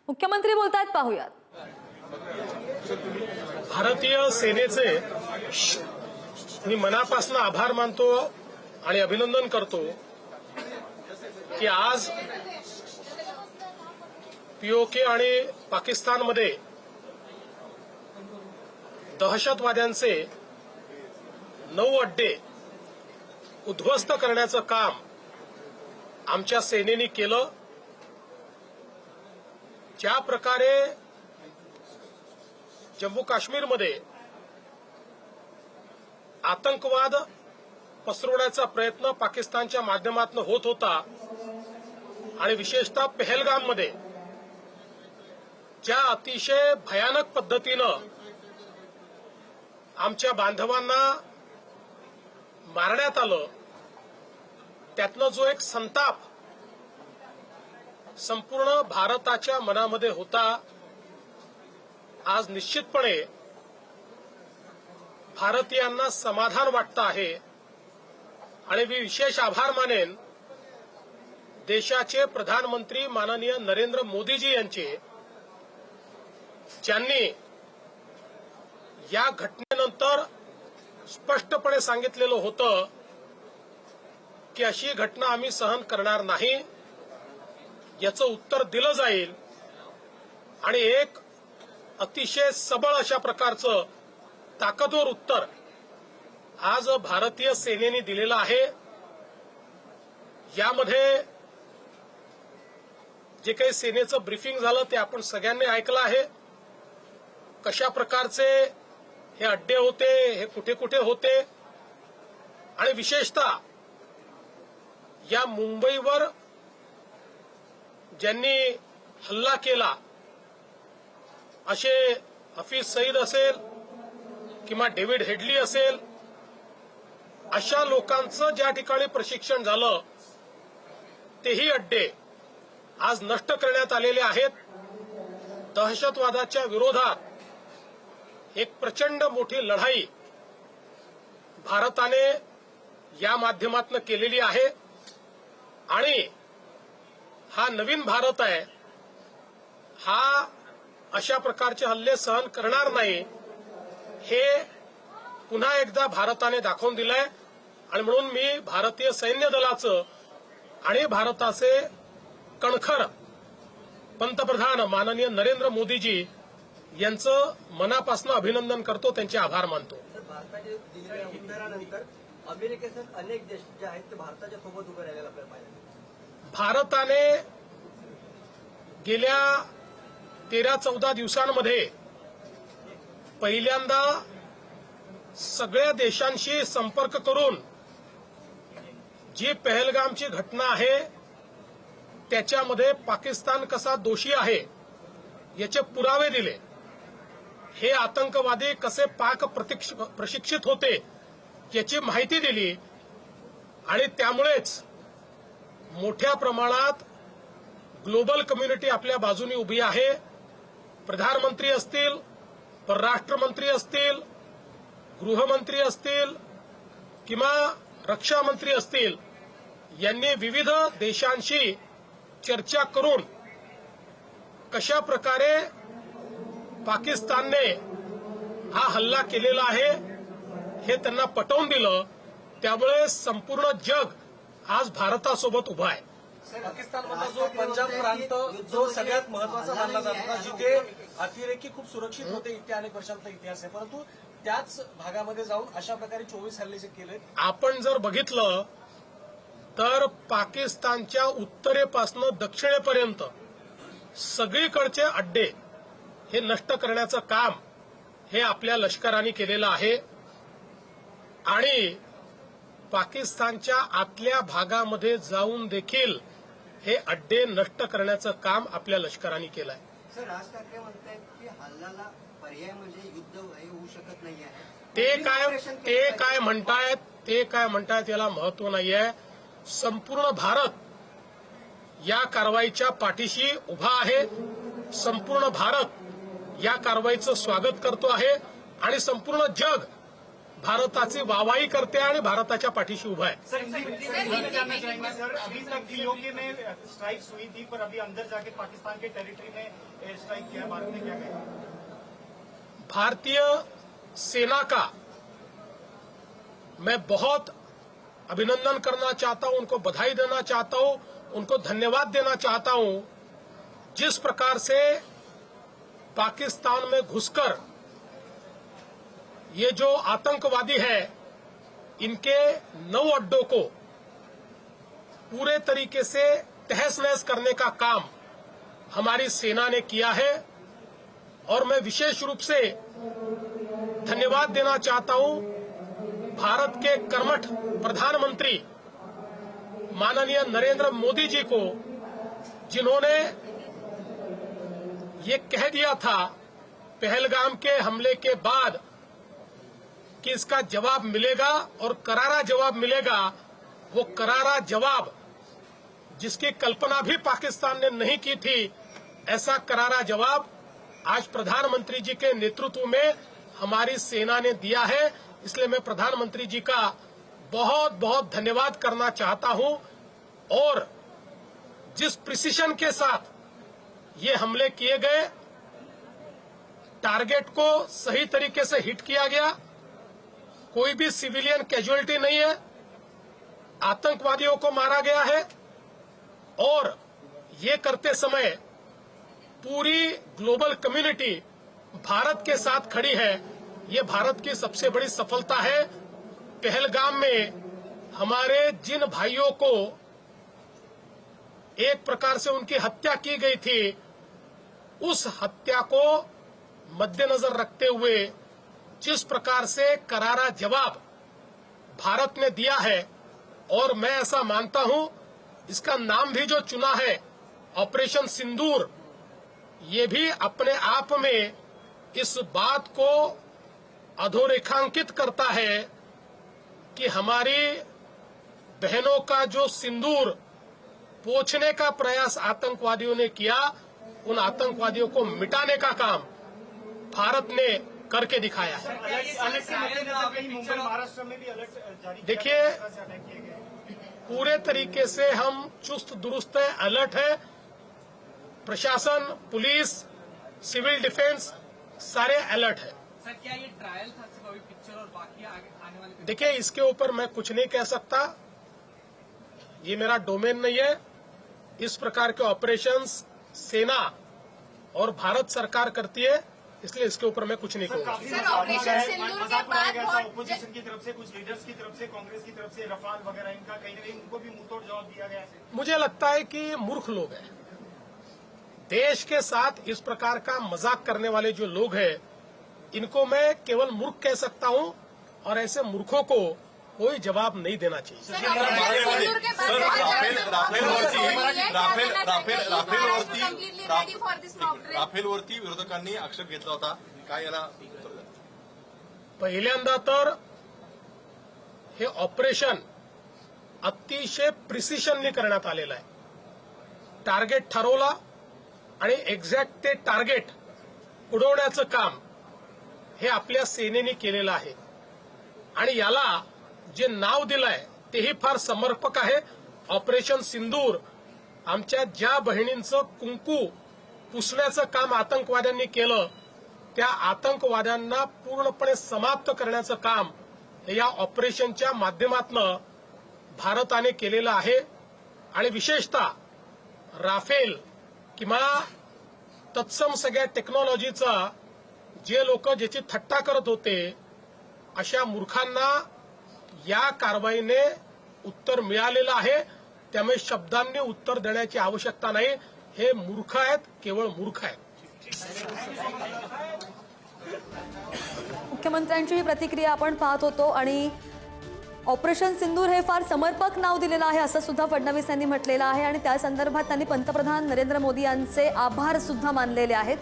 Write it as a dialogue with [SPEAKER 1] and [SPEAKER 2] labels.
[SPEAKER 1] मुख्यमंत्री बोलतायत, पाहूयात.
[SPEAKER 2] भारतीय सेनेचे मी मनापासून आभार मानतो आणि अभिनंदन करतो की आज पीओके आणि पाकिस्तानमध्ये दहशतवाद्यांचे 9 अड्डे उद्ध्वस्त करण्याचं काम आमच्या सेनेने केलं. ज्या प्रकारे जम्मू काश्मीरमध्ये आतंकवाद पसरवण्याचा प्रयत्न पाकिस्तानच्या माध्यमातून होत होता आणि विशेषतः पहलगाममध्ये ज्या अतिशय भयानक पद्धतीनं आमच्या बांधवांना मारण्यात आलं, त्यातनं जो एक संताप संपूर्ण भारताच्या मनामध्ये होता, आज निश्चितपणे भारतीयांना समाधान वाटतं आहे. आणि मी विशेष आभार मानेन देशाचे प्रधानमंत्री माननीय नरेंद्र मोदीजी यांचे, ज्यांनी या घटनेनंतर स्पष्टपणे सांगितलेलं होतं की अशी घटना आम्ही सहन करणार नाही, याचं उत्तर दिलं जाईल. आणि एक अतिशय सबळ अशा प्रकारचं ताकदवर उत्तर आज भारतीय सेनेने दिलेलं आहे. यामध्ये जे काही सेनेचं ब्रीफिंग झालं ते आपण सगळ्यांनी ऐकलं आहे. कशा प्रकारचे हे अड्डे होते, हे कुठे कुठे होते, आणि विशेषतः या मुंबईवर ज्यांनी हल्ला केला असे हफीज सईद असेल किंवा डेव्हिड हेडली असेल, अशा लोकांचं ज्या ठिकाणी प्रशिक्षण झालं तेही अड्डे आज नष्ट करण्यात आलेले आहेत. दहशतवादाच्या विरोधात एक प्रचंड मोठी लढाई भारताने या माध्यमातून केलेली आहे. आणि हा नवीन भारत आहे, हा अशा प्रकारचे हल्ले सहन करणार नाही, हे पुन्हा एकदा भारताने दाखवून दिलंय. आणि म्हणून मी भारतीय सैन्य दलाचं आणि भारताचे कणखर पंतप्रधान माननीय नरेंद्र मोदीजी यांचं मनापासून अभिनंदन करतो, त्यांचे आभार मानतो.
[SPEAKER 3] भारताच्या दिलेल्या उत्तरानंतर अमेरिकेसह अनेक देश जे आहेत ते भारताच्या सोबत उभे राहिलेले आपल्याला पाहिजे.
[SPEAKER 2] भारताने गेल्या 13-14 दिवसांमध्ये पहिल्यांदा सगळ्या देशांशी संपर्क करून जी पहलगामची घटना आहे त्याच्यामध्ये पाकिस्तान कसा दोषी आहे याचे पुरावे दिले. हे आतंकवादी कसे पाक प्रशिक्षित होते याची माहिती दिली. आणि त्यामुळेच मोठ्या प्रमाणात ग्लोबल कम्युनिटी आपल्या बाजूने उभी आहे. प्रधानमंत्री असतील, परराष्ट्रमंत्री असतील, गृहमंत्री असतील किंवा रक्षा मंत्री असतील, यांनी विविध देशांशी चर्चा करून कशा प्रकारे पाकिस्तानने हा हल्ला केलेला आहे हे त्यांना पटवून दिलं. त्यामुळे संपूर्ण जग आज भारतासोबत उभा आहे.
[SPEAKER 4] पाकिस्तानमधला जो पंजाब प्रांत जो सगळ्यात महत्वाचा मानला जात होता, जिथे अतिरेकी खूप सुरक्षित होते, इतक्या अनेक वर्षांचा इतिहास आहे, परंतु त्याच भागामध्ये जाऊन अशा प्रकारे 24 हल्ले जे केले.
[SPEAKER 2] आपण जर बघितलं तर पाकिस्तानच्या उत्तरेपासून दक्षिणेपर्यंत सगळीकडचे अड्डे हे नष्ट करण्याचं काम हे आपल्या लष्कराने केलेलं आहे. आणि पाकिस्तानच्या आतल्या भागामध्ये जाऊन देखील हे अड्डे नष्ट करण्याचं काम आपल्या लष्कराने केलं आहे.
[SPEAKER 3] सर, राज ठाकरे म्हणतायत की हल्ल्याला पर्याय म्हणजे युद्ध होऊ शकत नाही आहे.
[SPEAKER 2] ते काय म्हणतायत याला महत्व नाहीये. संपूर्ण भारत या कारवाईच्या पाठीशी उभा आहे. संपूर्ण भारत या कारवाईचं स्वागत करतो आहे आणि संपूर्ण जग भारताची वाहवाही करते आणि भारताच्या पाठीशी उभा आहे.
[SPEAKER 1] सर जानना चाहेंगे सर, अभी तक पीओके में स्ट्राइक्स हुई थी, पर अभी अंदर जाके पाकिस्तान के टेरिटरी में एयर स्ट्राइक किया, भारत ने क्या कहा?
[SPEAKER 2] भारतीय सेना का मैं बहुत अभिनंदन करना चाहता हूं, उनको बधाई देना चाहता हूं, उनको धन्यवाद देना चाहता हूं. जिस प्रकार से पाकिस्तान में घुसकर ये जो आतंकवादी है इनके 9 अड्डों को पूरे तरीके से तहस नहस करने का काम हमारी सेना ने किया है. और मैं विशेष रूप से धन्यवाद देना चाहता हूं भारत के कर्मठ प्रधानमंत्री माननीय नरेंद्र मोदी जी को, जिन्होंने ये कह दिया था पहलगाम के हमले के बाद कि इसका जवाब मिलेगा और करारा जवाब मिलेगा. वो करारा जवाब जिसकी कल्पना भी पाकिस्तान ने नहीं की थी, ऐसा करारा जवाब आज प्रधानमंत्री जी के नेतृत्व में हमारी सेना ने दिया है. इसलिए मैं प्रधानमंत्री जी का बहुत बहुत धन्यवाद करना चाहता हूं. और जिस प्रिसिशन के साथ ये हमले किए गए, टारगेट को सही तरीके से हिट किया गया, कोई भी सिविलियन कैजुअलिटी नहीं है, आतंकवादियों को मारा गया है. और ये करते समय पूरी ग्लोबल कम्युनिटी भारत के साथ खड़ी है. ये भारत की सबसे बड़ी सफलता है. पहलगाम में हमारे जिन भाइयों को एक प्रकार से उनकी हत्या की गई थी, उस हत्या को मद्देनजर रखते हुए जिस प्रकार से करारा जवाब भारत ने दिया है, और मैं ऐसा मानता हूं इसका नाम भी जो चुना है ऑपरेशन सिंदूर, ये भी अपने आप में इस बात को अधोरेखांकित करता है कि हमारी बहनों का जो सिंदूर पोंछने का प्रयास आतंकवादियों ने किया, उन आतंकवादियों को मिटाने का काम भारत ने करके दिखाया है.
[SPEAKER 1] अलर्ट के मद्देनजर कहीं मुंबई महाराष्ट्र में भी अलर्ट जारी किया
[SPEAKER 2] देखिए,
[SPEAKER 1] गया, इस तरह से अटैक किए गए.
[SPEAKER 2] पूरे तरीके से हम चुस्त दुरुस्त है, अलर्ट है. प्रशासन, पुलिस, सिविल डिफेंस सारे अलर्ट है.
[SPEAKER 5] सर क्या ये ट्रायल था, सिर्फ अभी पिक्चर और बाकी आने वाले?
[SPEAKER 2] देखिए, इसके ऊपर मैं कुछ नहीं कह सकता, ये मेरा डोमेन नहीं है. इस प्रकार के ऑपरेशंस सेना और भारत सरकार करती है, इसलिए इसके ऊपर मैं कुछ नहीं कहूंगा.
[SPEAKER 1] सर, ऑपरेशन सिंदूर के बाद ऑपोजिशन की तरफ से, कुछ लीडर्स की तरफ से, कांग्रेस की तरफ से रफाल वगैरह इनका कहीं न कहीं उनको भी मुंहतोड़ जवाब दिया गया है.
[SPEAKER 2] मुझे लगता है कि ये मूर्ख लोग हैं. देश के साथ इस प्रकार का मजाक करने वाले जो लोग हैं, इनको मैं केवल मूर्ख कह सकता हूं, और ऐसे मूर्खों को कोई जवाब नहीं देना चाहिए.
[SPEAKER 6] राफेलवरती विरोधकांनी आक्षेप घेतला होता, काय याला उत्तर द्या?
[SPEAKER 2] पहिल्यांदा तर हे ऑपरेशन अतिशय प्रिसिशनने करण्यात आलेलं आहे. टार्गेट ठरवला आणि एक्झॅक्ट ते टार्गेट उडवण्याचं काम हे आपल्या सेनेने केलेलं आहे. आणि याला जे नाव दिलंय तेही फार समर्पक आहे, ऑपरेशन सिंदूर. आमच्या ज्या बहिणींचं कुंकू पुसण्याचं काम आतंकवाद्यांनी केलं, त्या आतंकवाद्यांना पूर्णपणे समाप्त करण्याचं काम या ऑपरेशनच्या माध्यमातून भारताने केलेलं आहे. आणि विशेषतः राफेल किंवा तत्सम सगळ्या टेक्नॉलॉजीचा जे लोक ज्याची थट्टा करत होते, अशा मूर्खांना या कारवाईने उत्तर मिळालेलं आहे. त्यामुळे शब्दांनी उत्तर देण्याची आवश्यकता नाही. हे मूर्ख आहेत, केवळ मूर्ख आहेत.
[SPEAKER 7] मुख्यमंत्र्यांची ही प्रतिक्रिया आपण पाहत होतो. आणि ऑपरेशन सिंदूर हे फार समर्पक नाव दिलेलं आहे असं सुद्धा फडणवीस यांनी म्हटलेलं आहे. आणि त्या संदर्भात त्यांनी पंतप्रधान नरेंद्र मोदी यांचे आभार सुद्धा मानलेले आहेत.